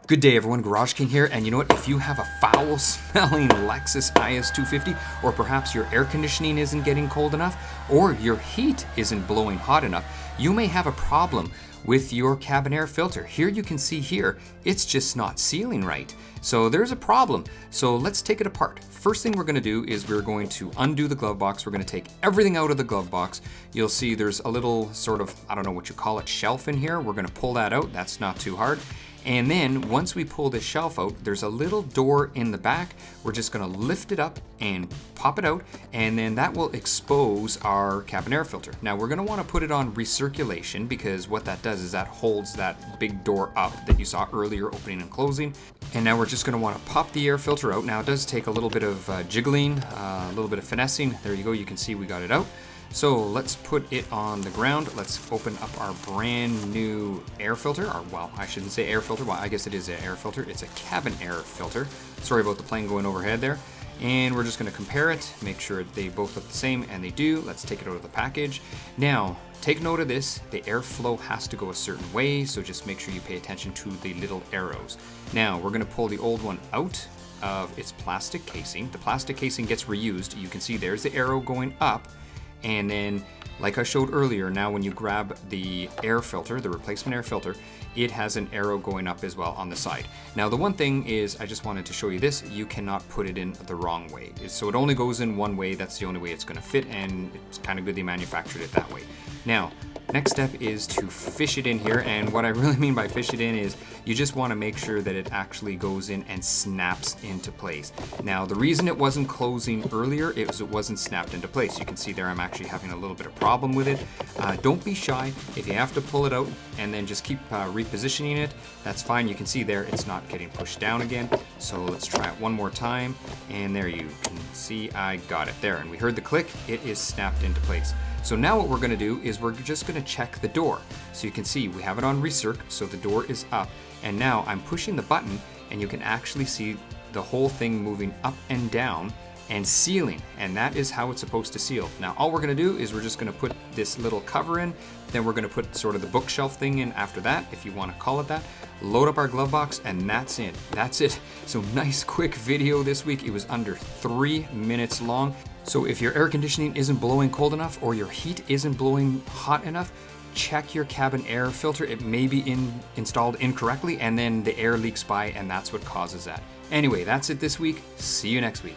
Good day everyone, GarageKing here, and you know what, if you have a foul smelling Lexus IS250, or perhaps your air conditioning isn't getting cold enough, or your heat isn't blowing hot enough, you may have a problem with your cabin air filter. Here you can see here, it's just not sealing right. So there's a problem. So let's take it apart. First thing we're gonna do is we're going to undo the glove box. We're gonna take everything out of the glove box. You'll see there's a little sort of, I don't know what you call it, shelf in here. We're gonna pull that out, that's not too hard. And then once we pull this shelf out, there's a little door in the back. We're just gonna lift it up and pop it out, and then that will expose our cabin air filter. Now we're gonna wanna put it on recirculation, because what that does is that holds that big door up that you saw earlier, opening and closing. And now we're just gonna wanna pop the air filter out. Now it does take a little bit of jiggling, a little bit of finessing. There you go, you can see we got it out. So let's put it on the ground. Let's open up our brand new air filter. Or, well, I shouldn't say air filter. Well, I guess it is an air filter. It's a cabin air filter. Sorry about the plane going overhead there. And we're just gonna compare it, make sure they both look the same, and they do. Let's take it out of the package. Now, take note of this. The airflow has to go a certain way, so just make sure you pay attention to the little arrows. Now, we're gonna pull the old one out of its plastic casing. The plastic casing gets reused. You can see there's the arrow going up. And then, like I showed earlier, now when you grab the air filter, the replacement air filter, it has an arrow going up as well on the side. Now the one thing is, I just wanted to show you this, you cannot put it in the wrong way. So it only goes in one way, that's the only way it's gonna fit, and it's kind of good they manufactured it that way. Now, next step is to fish it in here, and what I really mean by fish it in is you just want to make sure that it actually goes in and snaps into place. Now the reason it wasn't closing earlier is it wasn't snapped into place. You can see there I'm actually having a little bit of problem with it. Don't be shy. If you have to pull it out and then just keep repositioning it, that's fine. You can see there it's not getting pushed down again. So let's try it one more time, and there you can see I got it there, and we heard the click. It is snapped into place. So now what we're gonna do is we're just gonna check the door. So you can see we have it on recirc, so the door is up. And now I'm pushing the button, and you can actually see the whole thing moving up and down and sealing. And that is how it's supposed to seal. Now all we're gonna do is we're just gonna put this little cover in, then we're gonna put sort of the bookshelf thing in after that, if you wanna call it that. Load up our glove box, and that's it. That's it. So nice quick video this week. It was under 3 minutes long. So if your air conditioning isn't blowing cold enough, or your heat isn't blowing hot enough, check your cabin air filter. It may be installed incorrectly, and then the air leaks by, and that's what causes that. Anyway, that's it this week. See you next week.